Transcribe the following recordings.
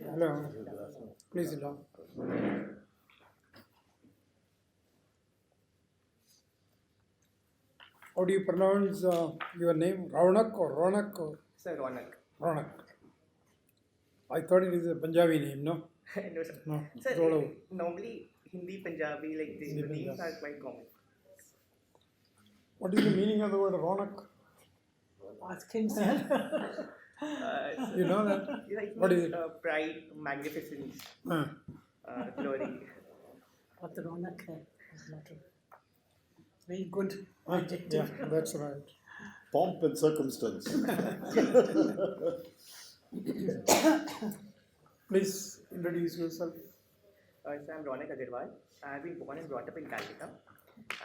Hello. Please sit down. How do you pronounce your name? Raunak or Ronak or Sir Ronak. Ronak? I thought it is a Punjabi name, no? No, sir. No. Sir, it's all over. normally Hindi, Punjabi, like the Hindi, names Punjabi. are quite common. What is the meaning of the word Ronak? Ask him, sir. You know that? Like What is it? Pride, magnificence, Uh, glory. What the Ronak hai. It's not a very good yeah, adjective. that's right. Pomp and circumstance. Please introduce yourself. So I'm Ronak Agarwal. I've been born and brought up in Calcutta.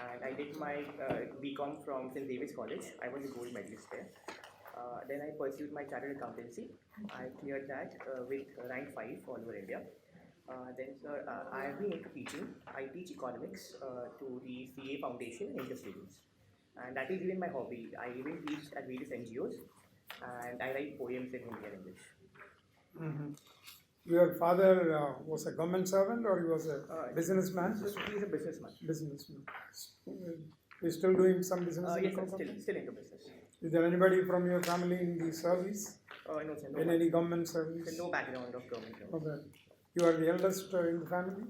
And I did my BCom from St. David's College. I was a gold medalist there. Then I pursued my chartered accountancy. I cleared that with rank 5 all over India. Then, sir, I have been into teaching. I teach economics to the CA Foundation and Inter students. And that is even my hobby. I even teach at various NGOs. And I write poems in Hindi and English. Mm-hmm. Your father was a government servant or he was a businessman? So he is a businessman. Businessman. He's still doing some business? in Yes, sir, Kolkata? still into business. Is there anybody from your family in the service? No, sir, no, In any government service? no background of government. service. Okay. You are the eldest in the family?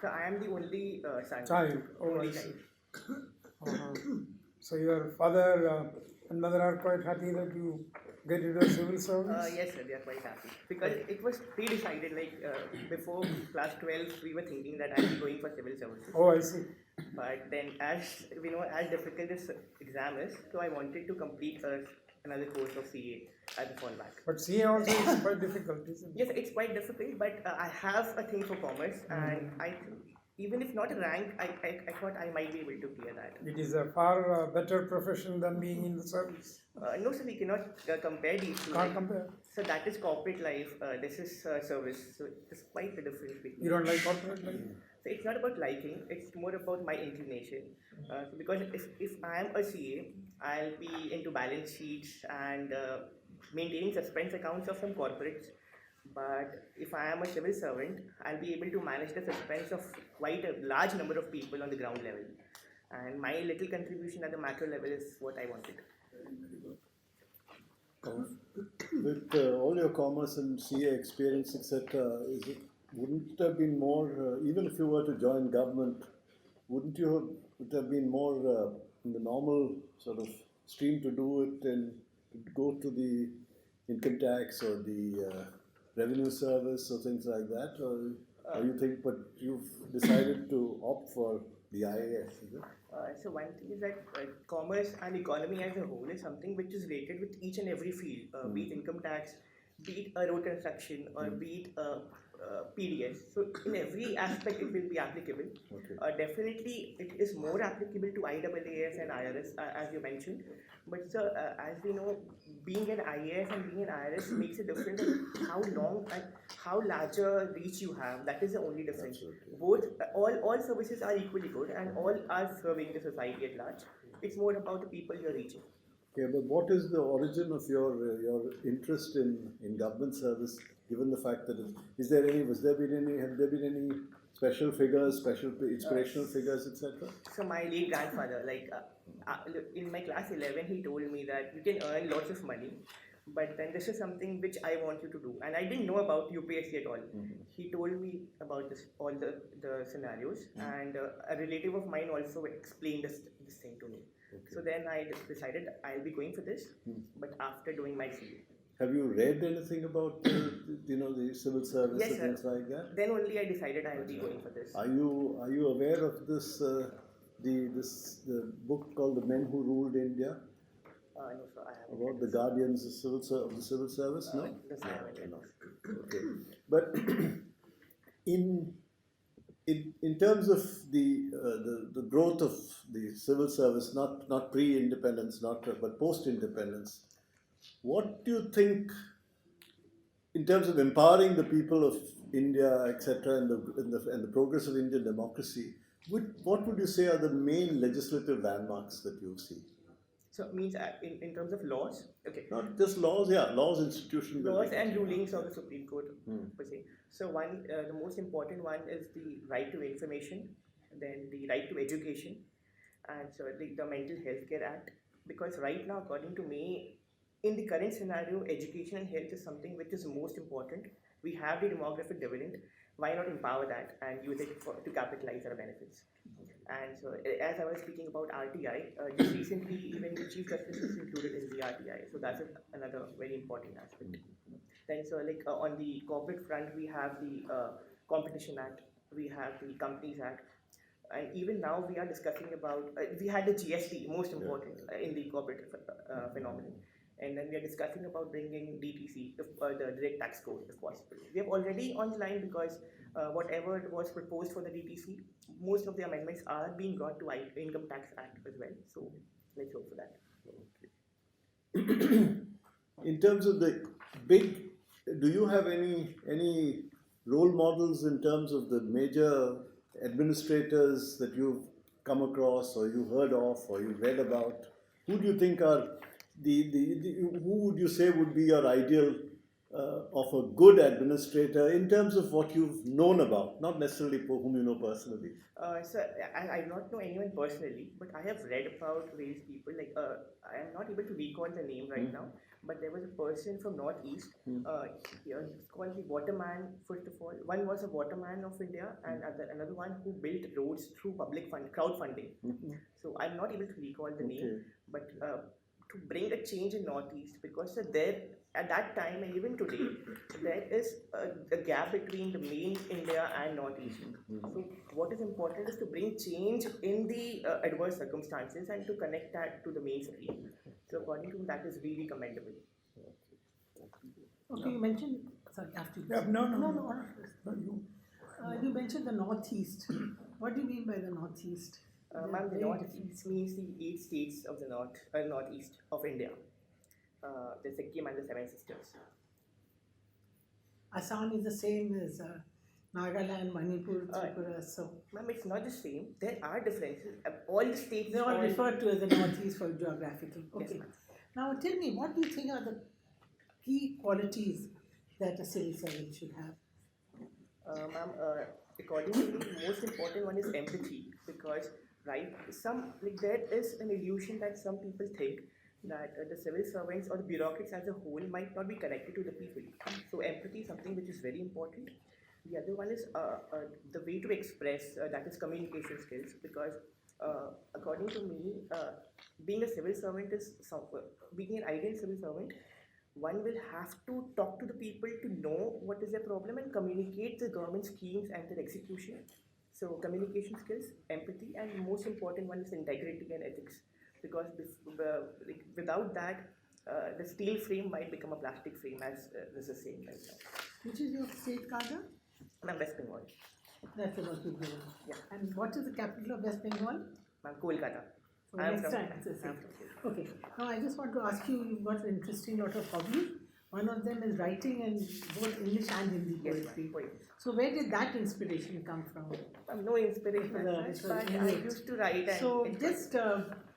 So I am the only son. Child. Oh, Only I see. child. Uh-huh. So your father and mother are quite happy that you get into the civil service? Yes, sir, they are quite happy. Because it was pre-decided, like before class 12, we were thinking that I'll be going for civil services. Oh, I see. But then, as we know, as difficult this exam is, so I wanted to complete another course of CA as a fallback. But CA also is quite difficult, isn't it? Yes, it's quite difficult, but I have a thing for commerce, and I think even if not a rank, I thought I might be able to clear that. It is a far better profession than being in the service. No, sir, we cannot compare these two. Can't compare. So that is corporate life. This is service. So it's quite a difference between. You don't like corporate life? So it's not about liking. It's more about my inclination. Because if I am a CA, I'll be into balance sheets and maintaining suspense accounts of some corporates. But if I am a civil servant, I'll be able to manage the suspense of quite a large number of people on the ground level. And my little contribution at the macro level is what I wanted. With all your commerce and CA experience, etc., wouldn't it have been more, even if you were to join government, wouldn't you have been more in the normal sort of stream to do it and to go to the income tax or the revenue service or things like that? Or you think, but you've decided to opt for the IAS, is it? So one thing is that commerce and economy as a whole is something which is related with each and every field, be it income tax, be it road construction, or be it PDS. So in every aspect it will be applicable. Okay. Definitely it is more applicable to IAAS and IRS as you mentioned. But sir, as we know, being an IAS and being an IRS makes a difference in how long and how larger reach you have. That is the only difference. Both, all services are equally good and all are serving the society at large. It's more about the people you're reaching. Okay, but what is the origin of your interest in government service? Given the fact that have there been any special figures, special inspirational figures, etc.? So my late grandfather, in my class 11, he told me that you can earn lots of money, but then this is something which I want you to do. And I didn't know about UPSC at all. He told me about all the scenarios, and a relative of mine also explained this thing to me. Okay. So then I decided I'll be going for this, but after doing my CA. Have you read anything about the civil service Yes, and sir. things like that? Then only I decided I'll be going for this. Are you aware of this the book called The Men Who Ruled India? No, sir, I haven't. About the guardians of the civil service? No? Yes, I haven't read No. this. Okay. But in terms of the growth of the civil service, not pre-independence, but post-independence, what do you think in terms of empowering the people of India, etc., and the progress of Indian democracy? What would you say are the main legislative landmarks that you see? So it means in terms of laws, okay, Not just laws, yeah, laws, institution laws building. and rulings of the Supreme Court per se. So one, the most important one is the right to information, then the right to education, and so the Mental Health Care Act. Because right now, according to me, in the current scenario, education and health is something which is most important. We have the demographic dividend. Why not empower that and use it to capitalize our benefits? And so, as I was speaking about RTI, just recently, even the Chief Justice is included in the RTI. So that's another very important aspect. Then, so like on the corporate front, we have the Competition Act, we have the Companies Act, and even now we are discussing about we had the GST, most important in the corporate phenomenon, and then we are discussing about bringing DTC, the direct tax code, if possible. We have already on the line because whatever was proposed for the DTC, most of the amendments are being brought to Income Tax Act as well. So let's hope for that. In terms of the big, do you have any role models in terms of the major administrators that you've come across or you heard of or you read about? Who do you think are who would you say would be your ideal of a good administrator in terms of what you've known about, not necessarily whom you know personally? So I do not know anyone personally, but I have read about various people. Like I am not able to recall the name right now, but there was a person from Northeast. It's called the Waterman. First of all, one was a Waterman of India, and another one who built roads through public crowdfunding. So I'm not able to recall the name, but to bring a change in Northeast, because there at that time and even today there is a gap between the main India and Northeast. So what is important is to bring change in the adverse circumstances and to connect that to the mainstream. So according to me, that is really commendable. Okay, you mentioned, sorry, after you. Yeah, no. You mentioned the Northeast. What do you mean by the Northeast? Ma'am, the Northeast means the 8 states of the Northeast of India. The Sikkim and the Seven Sisters. Assam is the same as Nagaland, Manipur, Tripura. So Ma'am, it's not the same. There are differences. All the states. they all refer to as the Northeast for geographically. Yes, Okay. ma'am. Now tell me, what do you think are the key qualities that a civil servant should have? Ma'am, according to me, the most important one is empathy, because there is an illusion that some people think that the civil servants or the bureaucrats as a whole might not be connected to the people. So empathy is something which is very important. The other one is the way to express, that is communication skills, because according to me, being a civil servant is being an ideal civil servant, one will have to talk to the people to know what is their problem and communicate the government schemes and their execution. So communication skills, empathy, and the most important one is integrity and ethics, because without that, the steel frame might become a plastic frame, as this is saying right now. Which is your state, Kaga? Ma'am, West Bengal. That's about to go. Yeah. And what is the capital of West Bengal? Ma'am, Kolkata. So I am next from- time. I'm from Kolkata. Okay. Now I just want to ask you, you've got an interesting lot of hobbies. One of them is writing in both English and Hindi Yes, poetry. ma'am. Poetry. So where did that inspiration come from? No inspiration It was, as it such, was but I innate. used to write. And So it was- just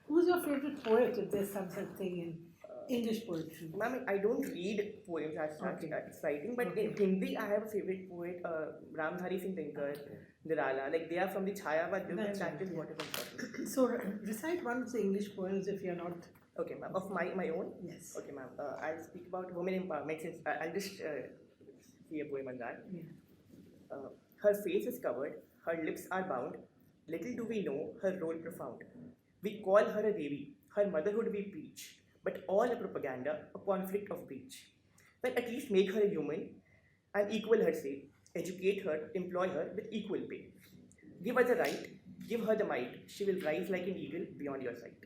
who's your favorite poet, if there's some such thing in English poetry? Ma'am, I don't read poems as such, Okay. it's writing, but in Okay. Hindi I have a favorite poet, Ramdhari Singh Dinkar, Nirala. Like they are from the Chayabad group, and That's that right, is yeah. what is important. So recite one of the English poems if you're not. Okay, ma'am. Of my own? Yes. Okay, ma'am. I'll speak about women empowerment since I'll just see a poem on that. Yeah. Her face is covered, her lips are bound. Little do we know her role profound. We call her a Devi, her motherhood we preach, but all a propaganda, a conflict of breach. Well, at least make her a human and equal her say. Educate her, employ her with equal pay. Give her the right, give her the might. She will rise like an eagle beyond your sight.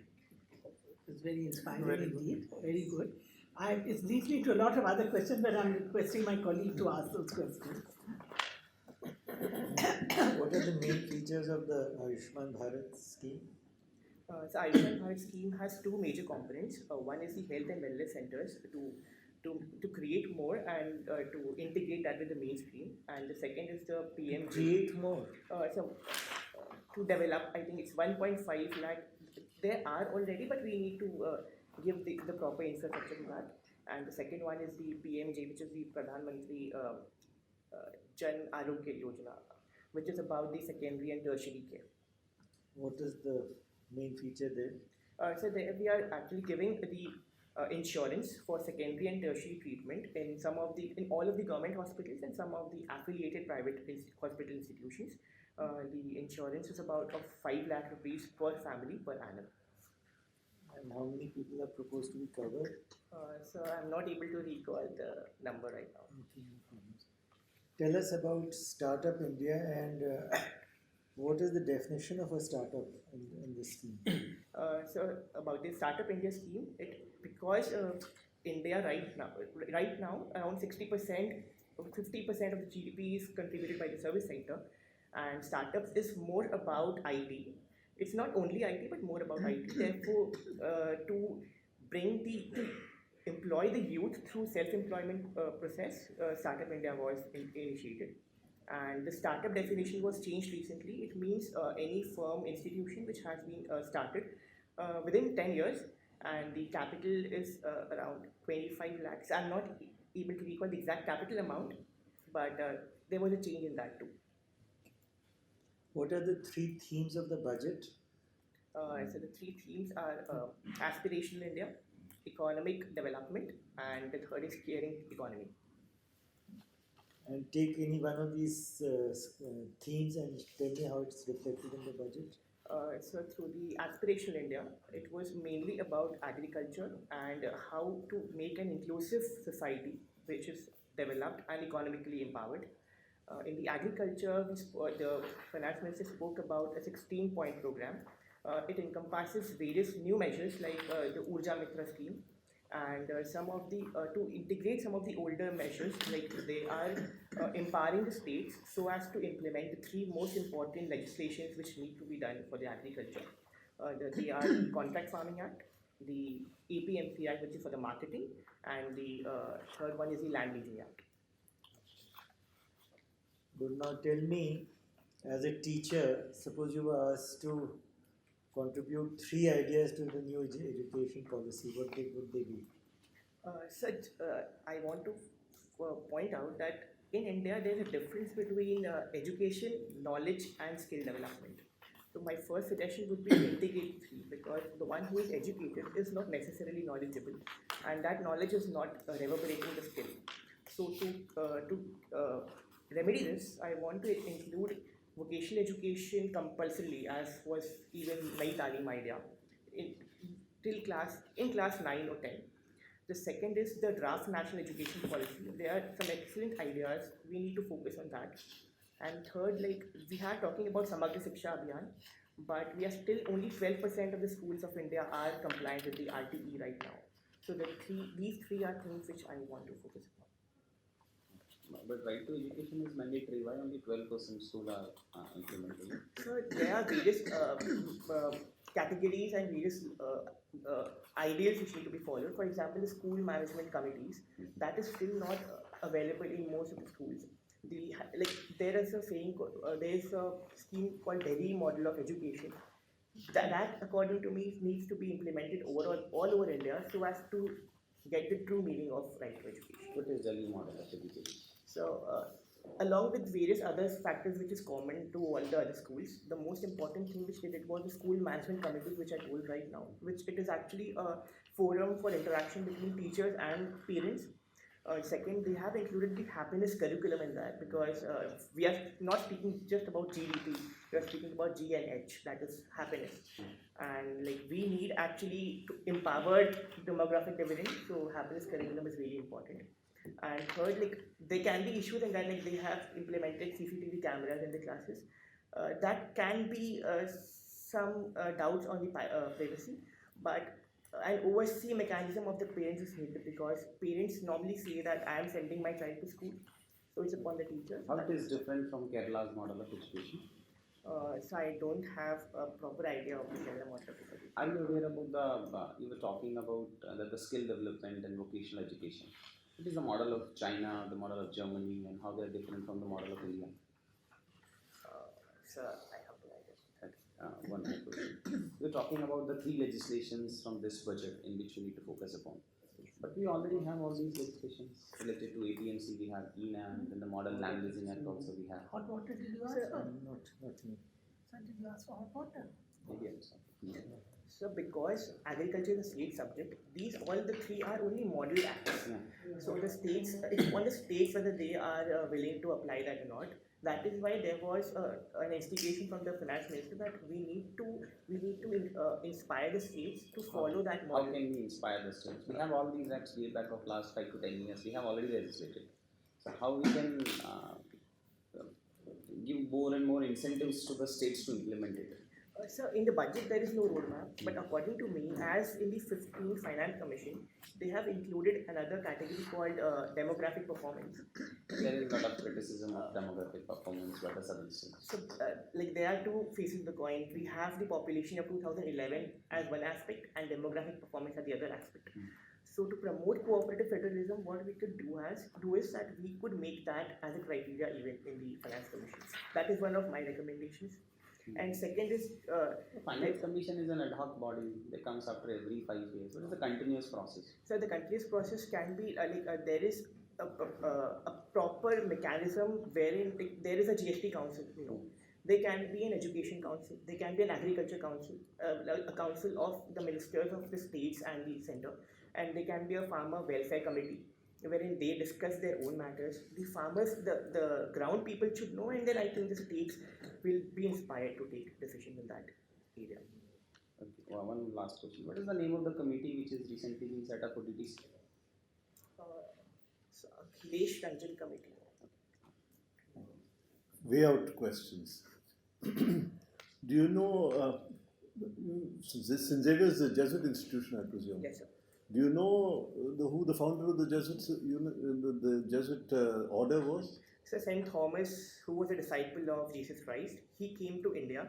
It's very inspiring Very indeed. Very good. It leads me to a lot of other questions, but I'm requesting my colleague to ask those questions. What are the main features of the Ayushman Bharat scheme? So Ayushman Bharat scheme has two major components. One is the health and wellness centers to create more and to integrate that with the mainstream. And the second is the PM. Create more. to develop. I think it's 1.5 lakh. There are already, but we need to give the proper infrastructure to that. And the second one is the PMJ, which is the Pradhan Mantri Jan Arogya Yojana, which is about the secondary and tertiary care. What is the main feature there? So there we are actually giving the insurance for secondary and tertiary treatment in all of the government hospitals and some of the affiliated private hospital institutions. The insurance is about of 5 lakh rupees per family per annum. And how many people are proposed to be covered? So I'm not able to recall the number right now. Okay, no problems. Tell us about Startup India and what is the definition of a startup in this scheme? So about the Startup India scheme, because India right now around 60%, 50% of the GDP is contributed by the service sector, and startups is more about IT. It's not only IT but more about IT. Therefore, to employ the youth through self-employment process, Startup India was initiated. And the startup definition was changed recently. It means any firm, institution which has been started within 10 years, and the capital is around 25 lakhs. I'm not able to recall the exact capital amount, but there was a change in that too. What are the 3 themes of the budget? So the 3 themes are aspirational India, economic development, and the third is caring economy. And take any one of these themes and tell me how it's reflected in the budget. So through the aspirational India, it was mainly about agriculture and how to make an inclusive society which is developed and economically empowered. In the agriculture, the finance minister spoke about a 16-point program. It encompasses various new measures like the Urja Mitra scheme, and some of the to integrate some of the older measures, like they are empowering the states so as to implement the 3 most important legislations which need to be done for the agriculture. They are the Contract Farming Act, the APMC Act, which is for the marketing, and the third one is the Land Leasing Act. But now tell me, as a teacher, suppose you were asked to contribute 3 ideas to the new education policy, what would they be? I want to point out that in India there is a difference between education, knowledge, and skill development. So my first suggestion would be to integrate 3, because the one who is educated is not necessarily knowledgeable, and that knowledge is not reverberating the skill. So to remedy this, I want to include vocational education compulsorily, as was even Nai Talim idea, in class 9 or 10. The second is the draft national education policy. There are some excellent ideas. We need to focus on that. And third, like we are talking about Samagra Shiksha Abhiyan, but we are still only 12% of the schools of India are compliant with the RTE right now. So these three are things which I want to focus on. But right to education is mandatory. Why only 12% school are implementing it? So there are various categories and various ideals which need to be followed. For example, the school management committees, that is still not available in most of the schools. There is a scheme called Delhi Model of Education. That according to me needs to be implemented all over India so as to get the true meaning of right to education. What is Delhi model of education? So, along with various other factors which is common to all the other schools, the most important thing which they did was the school management committees, which I told right now, which it is actually a forum for interaction between teachers and parents. Second, they have included the happiness curriculum in that, because we are not speaking just about GDP, we are speaking about G and H, that is happiness. And we need actually to empower demographic dividend, so happiness curriculum is really important. And third, there can be issues in that, they have implemented CCTV cameras in the classes. That can be some doubts on the privacy, but an oversee mechanism of the parents is needed, because parents normally say that I am sending my child to school, so it's upon the teachers. How it is different from Kerala's model of education? So I don't have a proper idea of the Kerala model of education. Are you aware about you were talking about the skill development and vocational education? It is the model of China, the model of Germany, and how they are different from the model of India. So I have no idea. one more question. We're talking about the 3 legislations from this budget in which we need to focus upon. But we already have all these legislations related to APMC. We have ENAM, then the Model Land Leasing Act also we have. Hot water, did you ask Sir, for? Not me. Sir, did you ask for hot water? Maybe I'm sorry. Yeah. So because agriculture is a state subject, these all the 3 are only model acts. Yeah. So the states, it's on the states whether they are willing to apply that or not. That is why there was an instigation from the finance minister that we need to inspire the states to follow that How model. can we inspire the states? We have all these acts way back of last 5 to 10 years. We have already legislated. So how we can give more and more incentives to the states to implement it? So in the budget there is no roadmap, but according to me, as in the 15th Finance Commission, they have included another category called demographic performance. There is a lot of criticism of demographic performance by the southern states. So like there are two faces of the coin. We have the population of 2011 as one aspect and demographic performance as the other aspect. So to promote cooperative federalism, what we could do is that we could make that as a criteria even in the Finance Commission. That is one of my recommendations. And second is The Finance Commission is an ad hoc body that comes after every 5 years. It is a continuous process. so the continuous process can be there is a proper mechanism wherein there is a GST council. There can be an education council. There can be an agriculture council, a council of the ministers of the states and the center, and there can be a farmer welfare committee wherein they discuss their own matters. The farmers, the ground people should know, and then I think the states will be inspired to take decisions in that area. Okay. One last question. What is the name of the committee which is recently being set up for DTC? So, Akhilesh Ranjan Committee. Way out questions. Do you know, St. Xavier's is a Jesuit institution, I presume? Yes, sir. Do you know who the founder of the Jesuits, the Jesuit order was? So Saint Thomas, who was a disciple of Jesus Christ, he came to India,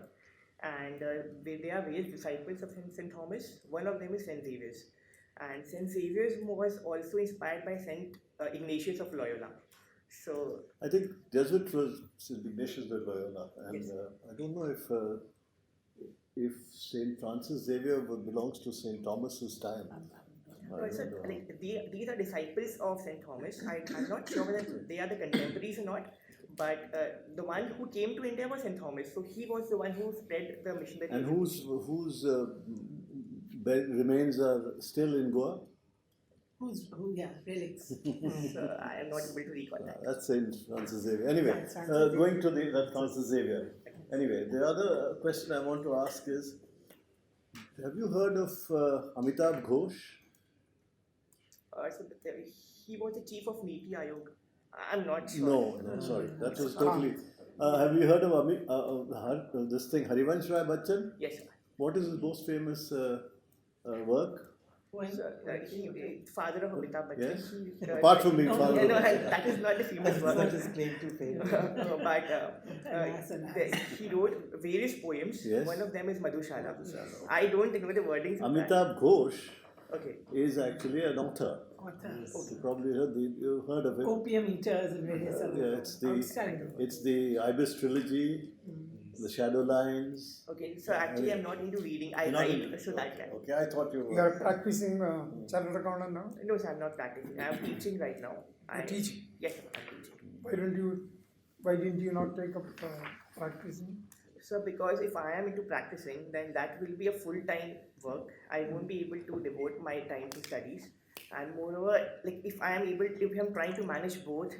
and there are various disciples of Saint Thomas. One of them is Saint Xavier's, and Saint Xavier's was also inspired by Saint Ignatius of Loyola. So I think Jesuit was St. Ignatius of Loyola, and Yes. I don't know if St. Francis Xavier belongs to St. Thomas's time. I so, don't know. like, these are disciples of Saint Thomas. I'm not sure whether they are the contemporaries or not, but the one who came to India was Saint Thomas. So he was the one who spread the missionary. And whose remains are still in Goa? Yeah, relics. So I am not able to recall that. That's Saint Francis Xavier. Anyway, That's Francis going to that Francis Xavier. Anyway, the other question I want to ask is, have you heard of Amitabh Ghosh? So he was the chief of Niti Aayog. I'm not sure. No, sorry. That was totally. Have you heard of this thing, Harivansh Rai Bachchan? Yes, sir. What is his most famous work? When, So, he father of Amitabh Bachchan. Yes. He, Apart from being no, father. no, of- that is not the famous That's not work. his claim to fame. He wrote various poems. Yes. One of them is Madhushala. I don't know the wordings of that. Amitabh Ghosh Okay. is actually an author. authors, You probably you heard of it. copium eaters and various other. Yeah, Outstanding. it's the Ibis trilogy, the Shadow Lines. Okay. So actually, I'm not into reading. I You're not write, into- so that can. Okay, I thought you You were. are practicing chartered accountant now? No, sir, I'm not practicing. I'm teaching right now. You're teaching? Yes, sir, I'm teaching. Why didn't you not take up practicing? So because if I am into practicing, then that will be a full-time work. I won't be able to devote my time to studies. And moreover, like if I'm trying to manage both,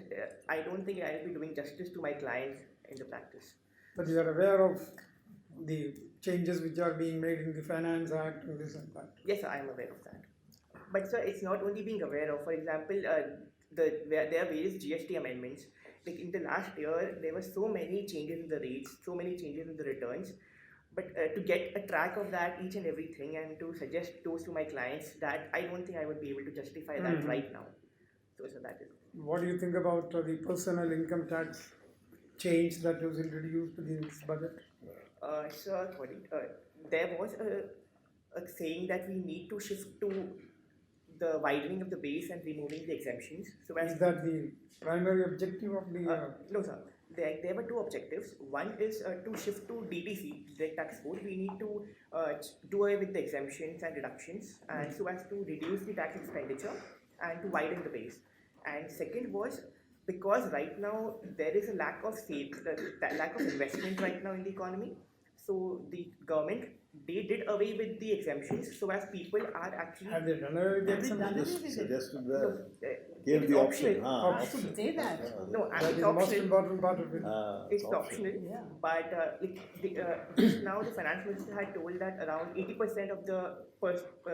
I don't think I'll be doing justice to my clients in the practice. But you are aware of the changes which are being made in the Finance Act and this and that. Yes, sir, I am aware of that. But sir, it's not only being aware of. For example, there are various GST amendments. Like in the last year, there were so many changes in the rates, so many changes in the returns. But to get a track of that, each and everything, and to suggest those to my clients, that I don't think I would be able to justify that right now. So that is. What do you think about the personal income tax change that was introduced in this budget? So there was a saying that we need to shift to the widening of the base and removing the exemptions. So as Is that the primary objective of the? no, sir. there were two objectives. One is to shift to DTC, direct tax code. We need to do away with the exemptions and reductions, and so as to reduce the tax expenditure and to widen the base. And second was because right now there is a lack of lack of investment right now in the economy. So the government, they did away with the exemptions so as people are actually Have they done away with the Have they done exemption? away Just with it? suggested No, that. it Gave is the optional. option. I should say that. No, That it's is the most optional. important part of it. It's optional, Yeah. but just now the finance minister had told that around 80% of the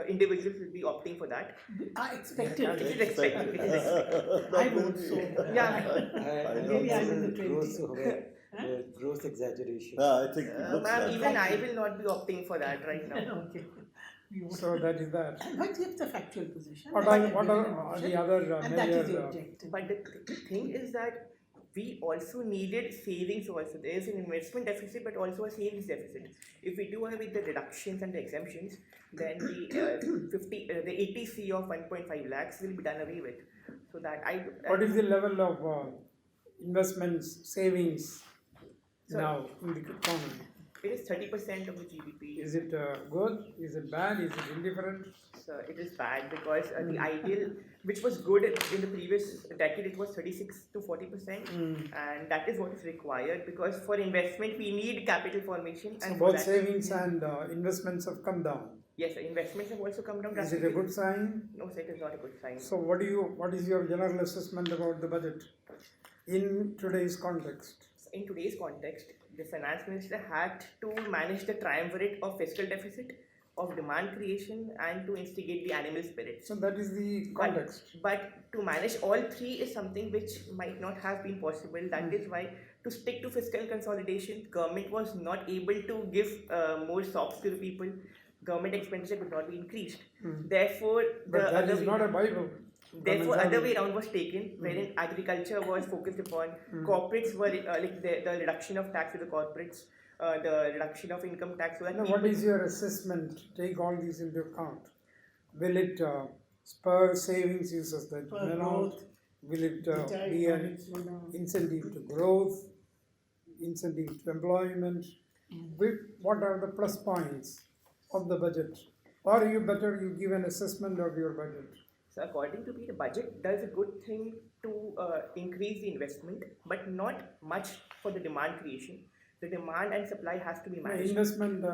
individuals will be opting for that. I expected It is it. expected. It is expected. I vote so. Yeah. Maybe I'm in the gross, 20. gross exaggeration. I think it looks Ma'am, like even I will not be opting for that right now. Okay. You vote. So that is that. But give the factual position. What that are, you what given are an option, the other and that is major the objective. But the thing is that we also needed savings also. There is an investment deficit but also a savings deficit. If we do away with the reductions and the exemptions, then the 80C of 1.5 lakhs will be done away with. So that what is the level of investments, savings So- now in the economy? it is 30% of the GDP. Is it good? Is it bad? Is it indifferent? So it is bad because the ideal, which was good in the previous decade, it was 36 to 40%, and that is what is required because for investment we need capital formation. So And for both that- savings and investments have come down. Yes, investments have also come down Is it a drastically. good sign? No, sir, it is not a good sign. So what is your general assessment about the budget in today's context? In today's context, the finance minister had to manage the triumvirate of fiscal deficit, of demand creation, and to instigate the animal spirit. So that is the context. But to manage all three is something which might not have been possible. That is why, to stick to fiscal consolidation, government was not able to give more sops to the people. Government expenditure could not be increased. Therefore, But that other is way- not a Bible. Therefore, other way around was taken, wherein agriculture was focused upon, corporates were like the reduction of tax to the corporates, the reduction of income tax. So that Now, people, what is your assessment? Take all these into account. Will it spur savings uses that For may not? growth, Will it which I be an wanted to know. incentive to growth, incentive to employment? What are the plus points of the budget? Or you give an assessment of your budget? so according to me, the budget does a good thing to increase the investment, but not much for the demand creation. The demand and supply has to be managed. Investment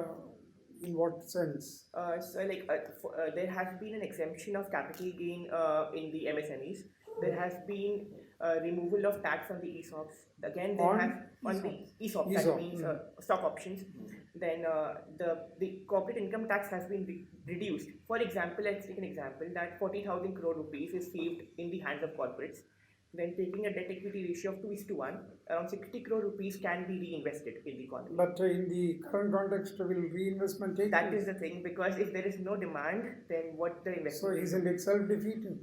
in what sense? There has been an exemption of capital gain in the MSMEs. There has been removal of tax on the ESOPs. Again, there On has on the ESOP, ESOP, that means stock options. Then the corporate income tax has been reduced. For example, let's take an example that 40,000 crore rupees is saved in the hands of corporates. Then taking a debt equity ratio of 2:1, around 60 crore rupees can be reinvested in the economy. But in the current context, will reinvestment take That place? is the thing, because if there is no demand, then what the So investment? isn't it self-defeating?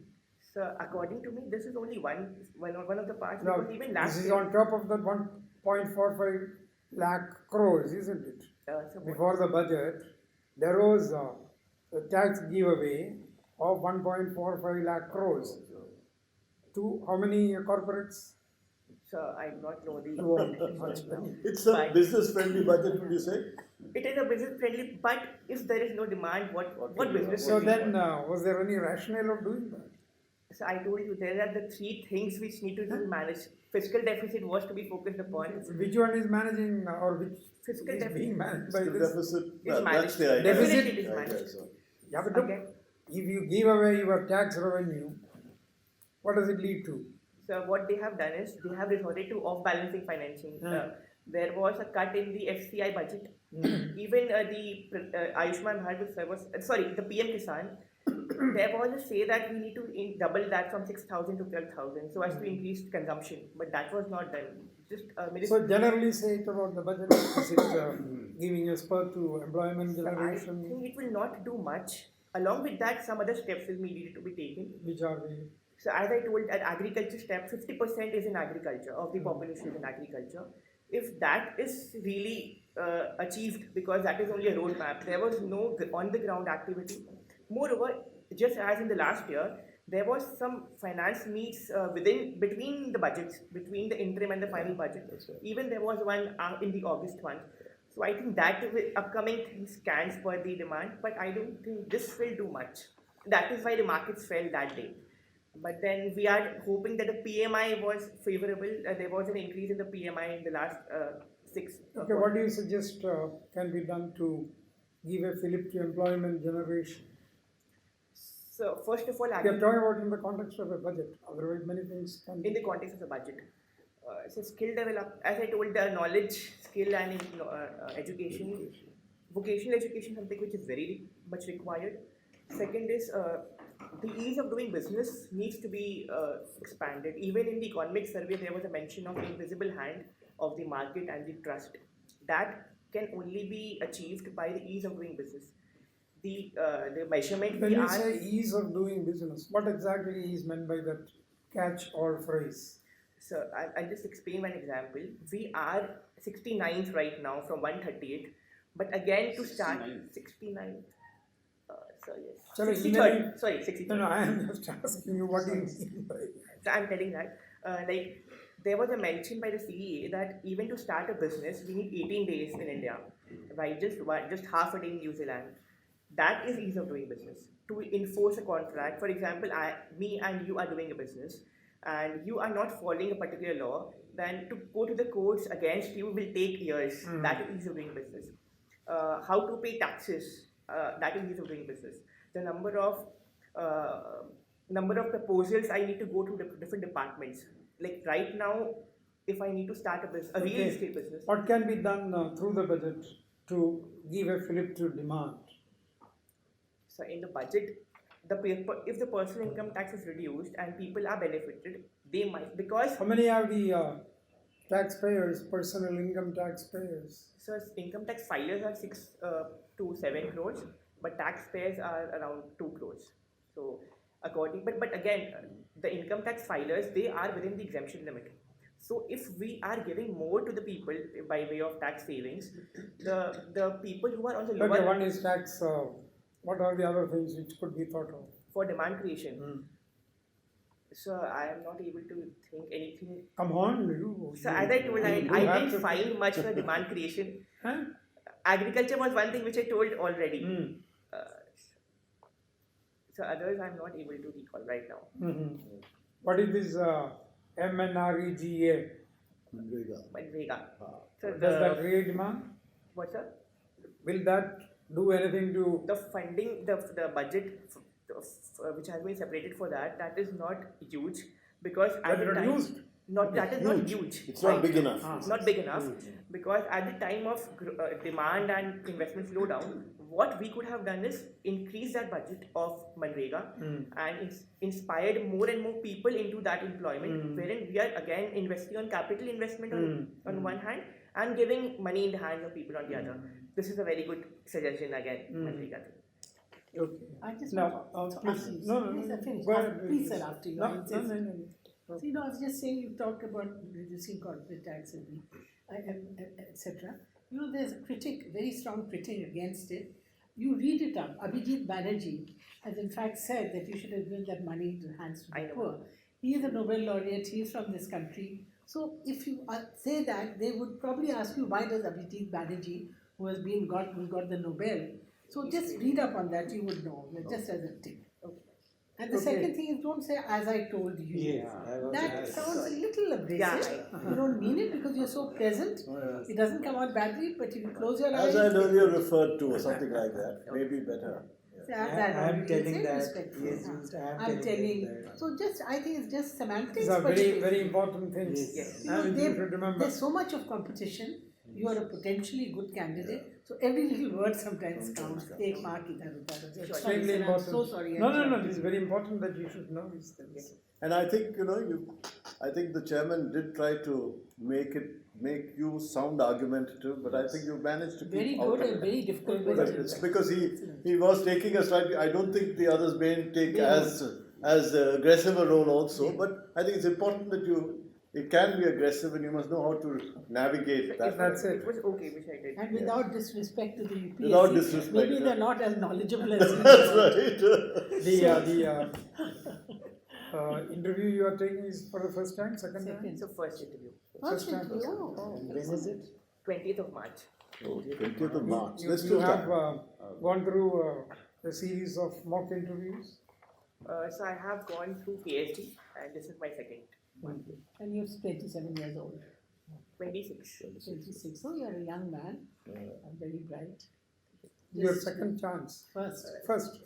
So according to me, this is only one of the parts. Now, Because even last this is year, on top of the 1.45 lakh crores, isn't it? so Before the budget, there was a tax giveaway of 1.45 lakh crores. To how many corporates? so I do not know the. Who are much money? it's a Fine. business friendly budget, would you say? It is a business friendly, but if there is no demand, what business? So will be then, for? was there any rationale of doing that? So I told you there are the three things which need to be managed. Fiscal deficit was to be focused upon. Which one is managing or which Fiscal is deficit. being managed by Still this? deficit. It's That's the idea. Deficit- Definitely it is Right, managed. right, so. Yeah, but look, Okay. if you give away your tax revenue, what does it lead to? So what they have done is they have resorted to off-balancing financing. There was a cut in the FCI budget. Even the Ayushman Bharat service, the PM Kisan, there was a say that we need to double that from 6,000 to 12,000 so as to increase consumption. But that was not done. Just So generally say it about the budget, is it giving a spur to employment I generation? think it will not do much. Along with that, some other steps will be needed to be taken. Which are the? So as I told, at agriculture step, 50% is in agriculture, of the population is in agriculture. If that is really achieved, because that is only a roadmap, there was no on-the-ground activity. Moreover, just as in the last year, there was some finance meets between the budgets, between the interim and the final budget. Even there was one in the August one. So I think that upcoming things can spur the demand, but I don't think this will do much. That is why the markets fell that day. But then we are hoping that the PMI was favorable. There was an increase in the PMI in the last 6. Okay, what do you suggest can be done to give a fillip to employment generation? So first of all, We are talking about in the context of a budget, otherwise many things can in be. the context of the budget. So skill develop, as I told, the knowledge, skill and education, vocational education, something which is very much required. Second is the ease of doing business needs to be expanded. Even in the economic survey, there was a mention of invisible hand of the market and the trust. That can only be achieved by the ease of doing business. The measurement When we you are. say ease of doing business, what exactly is meant by that catch-all phrase? So I'll just explain one example. We are 69th right now from 138, but again to start 69th. So yes, Sorry, 63rd. Sorry, No, 63rd. no, I am just asking you what do you mean by it? So I'm telling that, like, there was a mention by the CEA that even to start a business, we need 18 days in India, right? Just half a day in New Zealand. That is ease of doing business. To enforce a contract, for example, me and you are doing a business, and you are not following a particular law, then to go to the courts against you will take years. That is ease of doing business. How to pay taxes, that is ease of doing business. The number of proposals I need to go to different departments. Like right now, if I need to start a business, a real Okay. estate business. What can be done through the budget to give a fillip to demand? So in the budget, if the personal income tax is reduced and people are benefited, they might, because How many are the taxpayers, personal income taxpayers? so income tax filers are 6 to 7 crores, but taxpayers are around 2 crores. So but again, the income tax filers, they are within the exemption limit. So if we are giving more to the people by way of tax savings, the people who are on the lower Okay, one is tax. What are the other things which could be thought of? for demand creation. So I am not able to think anything. Come on, you. So as I told, I you have didn't to- find much for demand creation. Huh? Agriculture was one thing which I told already. Hmm. So others I'm not able to recall right now. What is this MNREGA? Manrega. Manrega. So Does that create demand? what's that? Will that do anything to? The funding, the budget which has been separated for that is not huge because at But the time, reduced. that is not huge. It's not big enough. It's not big enough because at the time of demand and investment slowdown, what we could have done is increase that budget of Manrega and inspired more and more people into that employment, wherein we are again investing on capital investment on one hand and giving money in the hands of people on the other. This is a very good suggestion again, Manrega. Okay. I just Now, want to please. ask you. No, no, Please, no. finish. Go ahead, Please, please. sir, after you. No, I no, insist. no. So, I was just saying, you talked about reducing corporate tax and etc. There's a critic, very strong critic against it. You read it up. Abhijit Banerjee has in fact said that you should have given that money into the hands of I the know. poor. He is a Nobel laureate. He is from this country. So if you say that, they would probably ask you, why does Abhijit Banerjee, who has got the Nobel? So just read up on that. You would know. Just as a tip. And the Okay. second thing is, don't say "as I told you." Yes, I was That asked. sounds a little abrasive. Yeah, You don't mean it because you're so pleasant. It doesn't come out badly, but if you close your eyes, As I had earlier referred to, or something like that, maybe better. say, "As I I am told you," telling say that. respectful. Yes, I'm telling. So just, I think it's just semantics. These are but very, it- very important things. Yes. And you should remember. There's so much of competition. You are a potentially good candidate. So every little word sometimes counts. Take mark idhar udhar. Sorry, Extremely sir, I'm important. so sorry. I No, no, no. interrupted It's you. very important that you should know these things. And I think, I think the chairman did try to make you sound argumentative, but I think you managed to keep Very out good of and it. very difficult. But question. it's because he was taking a slightly, I don't think the others may take Yeah. as aggressive a role also, but I think it's important that it can be aggressive and you must know how to navigate that. That's it. It was okay, which I did. And without disrespect to the UPSC, Without disrespect, maybe yeah. they're not as knowledgeable as you. That's right. The Interview you are taking is for the first time, second time? Second. So first interview, First time. interview. Oh, And when is it? 20th of March. Oh, 20th of March. You, There's you still have time. gone through a series of mock interviews. So I have gone through PhD, and this is my second one. And you're 27 years old. 26. 26. So you're a young man, very bright. Your Just second chance. First.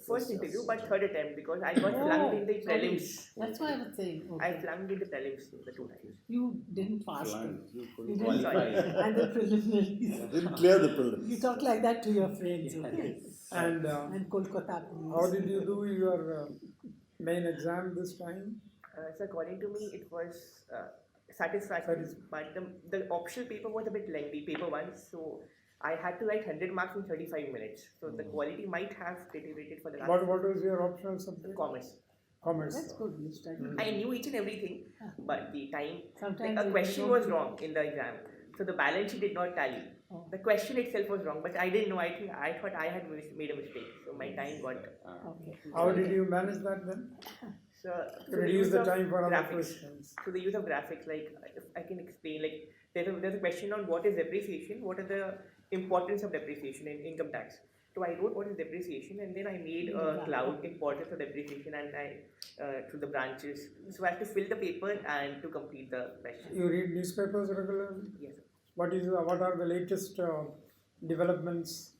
First interview, but third attempt because I got flunked in the sorry. prelims. That's why I was saying. I Okay. flunked in the prelims the 2 times. You didn't pass them. You You couldn't didn't qualify. and the preliminaries. Didn't clear the prelims. You talk like that to your friends, okay? And And Kolkata how police. did you do your main exam this time? So according to me, it was satisfactory, but the optional paper was a bit lengthy, paper 1, so I had to write 100 marks in 35 minutes. So the quality might have deteriorated for the last What was your optional subject? commerce. Commerce. That's good, you studied. I knew each and everything, but the time, Sometimes a you question don't- was wrong in the exam. So the balance sheet did not tally. Oh. The question itself was wrong, but I didn't know. I thought I had made a mistake. So my time got. Okay. How did you manage that then? So To reduce the use of time for other graphics. questions. So the use of graphics, like if I can explain, like there's a question on what is depreciation, what are the importance of depreciation in income tax. So I wrote what is depreciation, and then I made a cloud importance of depreciation, and I through the branches. So I have to fill the paper and to complete the question. You read newspapers regularly? Yes. What are the latest developments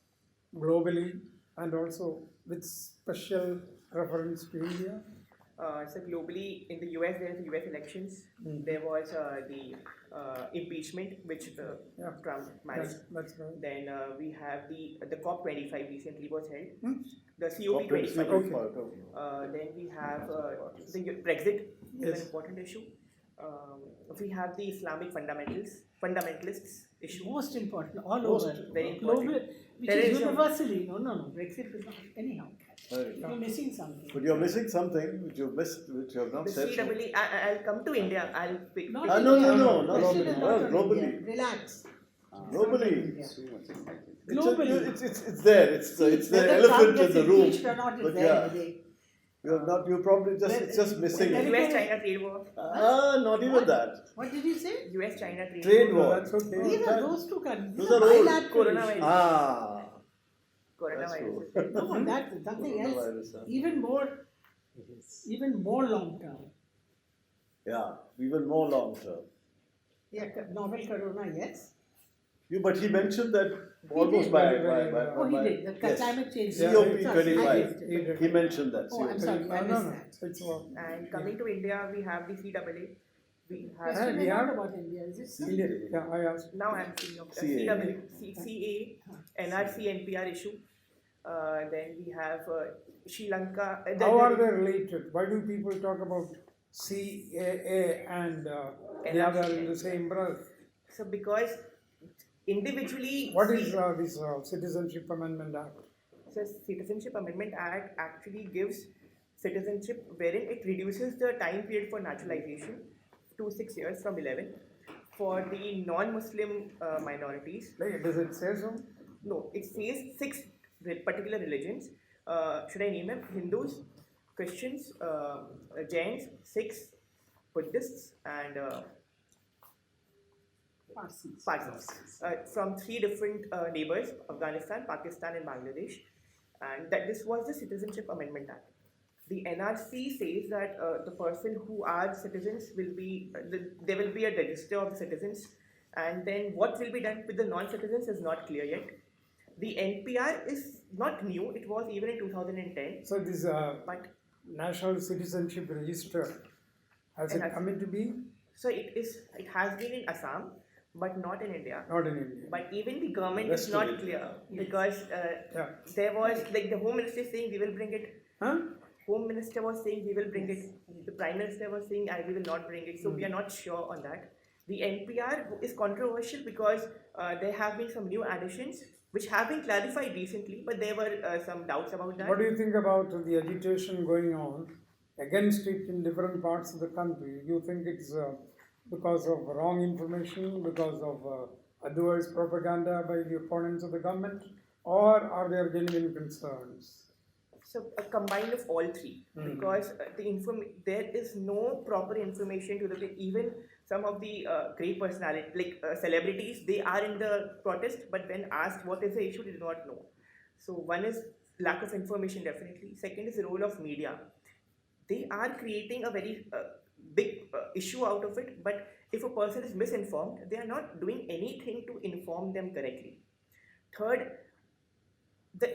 globally and also with special reference to India? So globally, in the US, there is the US elections. There was the impeachment, which Trump managed. That's right. Then we have the COP25 recently was held. Hmm? The COP25. Okay. Then we have the Brexit is Yes. an important issue. We have the Islamic fundamentalists issue. Most important, all Most over. very Global, important. which There is is a- universally. No. Brexit is not. Anyhow, Right. you're missing something. But you're missing something which you missed, which you have not The said. so- CEE, I'll come to India. I'll pick. Not Ah, in no, India. no, no, not Brexit globally. is not No, on globally. India. Relax. Globally. So much excited. Globally. It's there. It's the Whether elephant Trump in gets the room. impeached or not is But there, yeah. Vijay. You have not. You probably it's just missing. Well, US-China trade war. Not even that. What did you say? US-China trade, Trade war. war. That's okay. These are those two countries. Those These are old. bilateral Coronavirus. issues. Ah. Coronavirus. That's No, that's something else. Coronavirus, huh? Even more long term. Yeah, even more long term. Yeah, novel corona, yes. But he mentioned that He almost did. by Oh, he did. The yes. climate change. Yeah, COP he- Sorry, I 25. missed it. He did. He mentioned that. Oh, I'm COP. sorry, I No, missed no, that. it's all. And coming to India, we have the CAA. We have Question we is not have- about India, is it? sir? India. Yeah, I asked. now I'm seeing of CAA. CAA, NRC, NPR issue. Then we have Sri Lanka. How are they related? Why do people talk about CAA and the other in the same breath? So because individually, What is this Citizenship Amendment Act? So Citizenship Amendment Act actually gives citizenship wherein it reduces the time period for naturalization to 6 years from 11 for the non-Muslim minorities. Like, does it say so? No, it says 6 particular religions. Should I name them? Hindus, Christians, Jains, Sikhs, Buddhists, and Parsis. Parsis. From 3 different neighbors: Afghanistan, Pakistan, and Bangladesh. And that this was the Citizenship Amendment Act. The NRC says that the person who are citizens will be, there will be a register of the citizens, and then what will be done with the non-citizens is not clear yet. The NPR is not new, it was even in 2010, So this but National Citizenship Register, has it NRC. come into being? so it has been in Assam, but not in India. Not in India. But even the government Rest is of not it. clear because Yeah. there was like the Home Minister saying we will bring it. Huh? Home Minister was saying we will bring it. The Prime Minister was saying we will not bring it. So we are not sure on that. The NPR is controversial because there have been some new additions which have been clarified recently, but there were some doubts about that. What do you think about the agitation going on against it in different parts of the country? You think it's because of wrong information, because of adverse propaganda by the opponents of the government, or are there genuine concerns? So a combine of all three, because there is no proper information to the even some of the great personality like celebrities, they are in the protest, but when asked what is the issue, they do not know. So one is lack of information definitely. Second is the role of media. They are creating a very big issue out of it, but if a person is misinformed, they are not doing anything to inform them correctly. Third,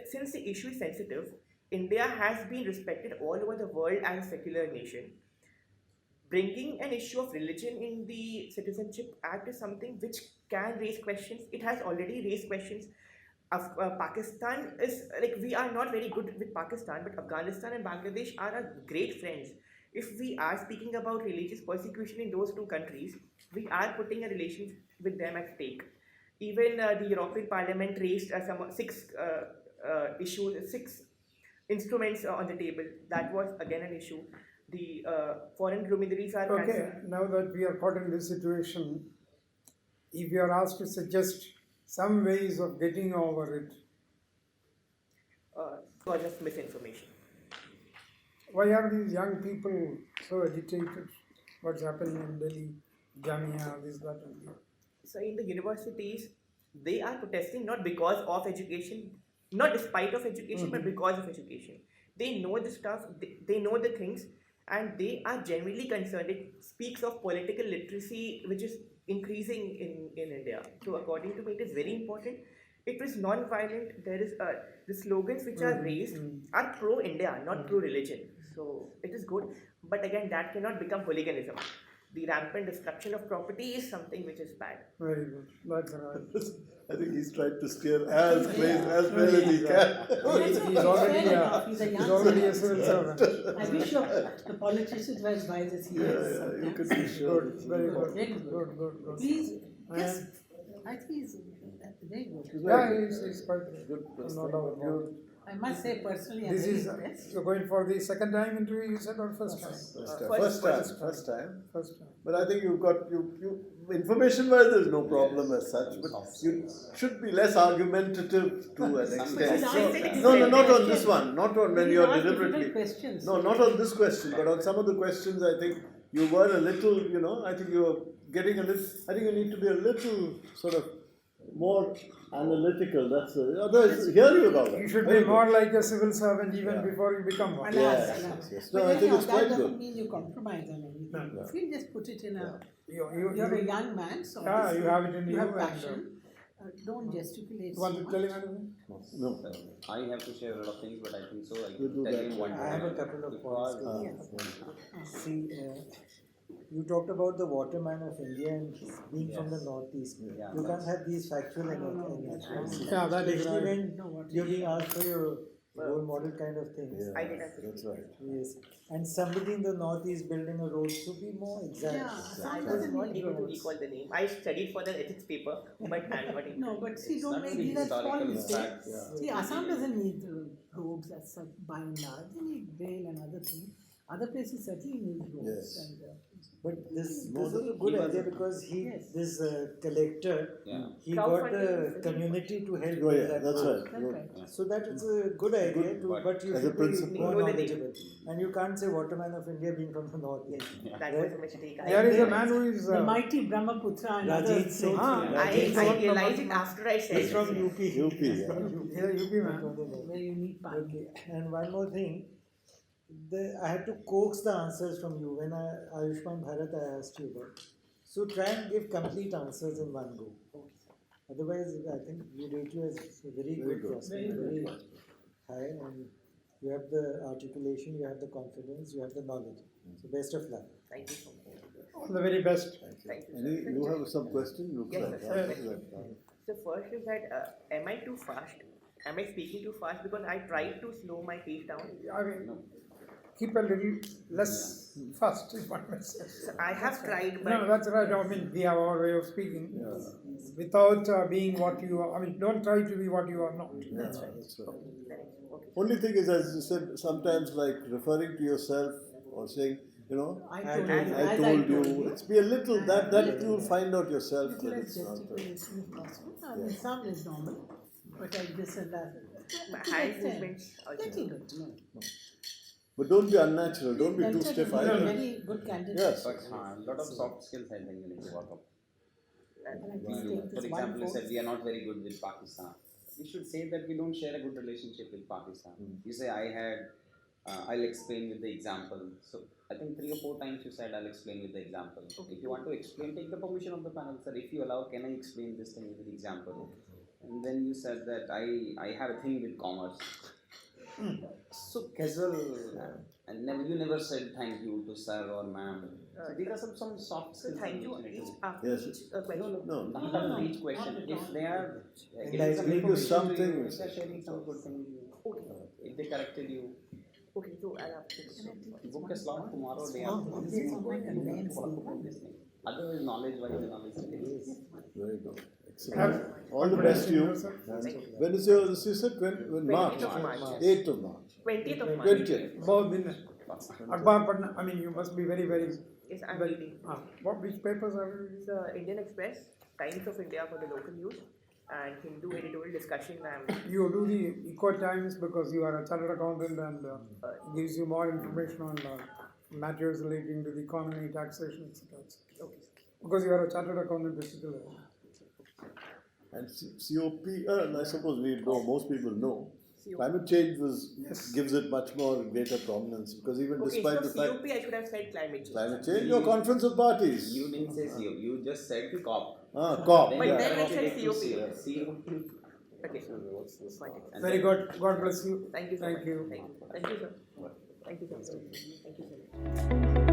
since the issue is sensitive, India has been respected all over the world as a secular nation. Bringing an issue of religion in the Citizenship Act is something which can raise questions. It has already raised questions. Pakistan is like, we are not very good with Pakistan, but Afghanistan and Bangladesh are our great friends. If we are speaking about religious persecution in those two countries, we are putting a relation with them at stake. Even the European Parliament raised some six instruments on the table. That was again an issue. The foreign luminaries are Okay, now that we are caught in this situation, if you are asked to suggest some ways of getting over it, because of misinformation. why are these young people so agitated? What's happening in Delhi, Jamia, this, that, and the other? So in the universities, they are protesting not because of education, not despite of education, but because of education. They know the stuff, they know the things, and they are genuinely concerned. It speaks of political literacy, which is increasing in India. So according to me, it is very important. It is non-violent. There is the slogans which are raised are pro-India, not pro-religion. So it is good. But again, that cannot become hooliganism. The rampant destruction of property is something which is bad. Very good, that's right. I think he's tried to steer as well as he can. He's already Fair enough, he's a young already a citizen. civil servant. I wish the politicians were as wise as he is. You could sometimes. be sure. Good, very good, Very good. good. Please, And- just, I think he's very good. Yeah, he's quite Good. no doubt. You- I must say personally, I'm This very is, impressed. you're going for the second time interview, you said, or first time? First time. First time. But I think you've got you information wise there's no problem as such, but you should be less argumentative to an extent. No, not on this one. Not on when You you're ask difficult deliberately. questions. No, not on this question, but on some of the questions I think you were a little, I think you were getting a little, I think you need to be a little sort of more analytical, otherwise hear you about it. You should be Very good. more like a civil servant even Yeah. before you become one. Alas, Yes, alas. yes. But No, I think anyhow, it's that quite doesn't good. mean you compromise on anything. No. If you just put it in a, You you're a young man, so Yeah, you obviously have it in you you have and, passion. Don't gesticulate. want so to much. tell him anything? No. I have to share a lot of things, but I think so. I We'll do can tell that. you one. I have a couple of points. Because See, you talked about the waterman of India and being from the northeast. Yeah, You can't that's- have these factual inaccuracies. Yeah, that is Especially right. when you're being asked for your role model kind of things. Yeah, I did actually. that's right. Yes. And somebody in the northeast building a road, so be more exact. Yeah, I some was doesn't not need able to roads. recall the name. I studied for the ethics paper, but I'm not able. No, but see, don't not make really these are small historical mistakes. facts. Yeah. See, Assam doesn't need roads as by and large. They need rail and other things. Other places certainly need roads. Yes. And, But this is a He good was idea a- because Yes. this collector, Yeah. he got the Crowdfunding. community to help Oh with yeah, that that's road. right. that's Good. right. So that is a good idea, but you As a should be principle. more Know the name. knowledgeable. And you can't say waterman of India being from the north. Yes, Yeah. that was a mistake. I There is a made. man who is, The mighty Brahmaputra and Rajit others. Singh. Ah, I realized it after I said He's from it. UP. UP, yeah. yeah, UP man. Where you need park. Okay, and one more thing. I had to coax the answers from you when Ayushman Bharat I asked you about. So try and give complete answers in one go. Otherwise, I think we rate you as a very good good. person, Very very good. high, and you have the articulation, you have the confidence, you have the knowledge. So best of luck. Thank you so much. All the very best. Thank you. Any, you have some question? Looks Yes, like. sir, Yeah. So first is that am I too fast? Am I speaking too fast? Because I tried to slow my pace down. I mean, keep a little less fast, if one may say. So I have tried, but No, that's right. I mean, we have our way of speaking without being what you are. I mean, don't try to be what you are not. Yeah, that's right. okay. Only thing is, as you said, sometimes like referring to yourself or saying, I told you, I as told you. It's be a little that you'll find out yourself Little that less it's not. gesticulation if possible. I mean, some is normal, but like this and that. hand movements also. Pretty good. But don't be unnatural, don't be too Ventured stiff into a either. very good candidate. Yes. But a lot of soft skills I think you need to work up. And I For just take this one example, you said vote. we are not very good with Pakistan. We should say that we don't share a good relationship with Pakistan. You say I'll explain with the example. So I think 3 or 4 times you said I'll explain with the example. If you want to explain, take the permission of the panel, sir. If you allow, can I explain this thing with the example? And then you said that I have a thing with commerce. So casual, and you never said thank you to sir or ma'am. So these are some soft So skills. thank you which need each to- after Yes. each question. No, Not after each question. If they are And giving like some give you information something, to you, if they are sharing some good thing with you, if they corrected you, Okay, so I'll have to. book a slot tomorrow, day Oh, after. this is online and then This thing. Otherwise, knowledge-wise, the knowledge is Very good. Excellent. All the best to you. When is your, this you said, when March? 20th of March. 8th of March. 20th of March. 20th. Both in Akbar Patna, I mean, you must be very, very. Yes, I'm very reading. which papers are you reading? It's Indian Express, Times of India for the local news, and Hindu editorial discussion. You do the Eco Times because you are a chartered accountant and gives you more information on matters relating to the economy, taxation, etc. Okay. Because you are a chartered accountant, particularly. And COP, I suppose we know, most people know. COP. Climate change Yes. gives it much more greater prominence because even Okay, despite so the fact COP, I should have said climate change. climate change, your conference of parties. You didn't say CO, you just said the COP. COP. But Yeah. then I said corrected it to COP. COP. Okay. And Very then- good. God bless you. Thank you so Thank much. you. Thank you. Thank you, sir. Thank you, sir. Thank you, sir.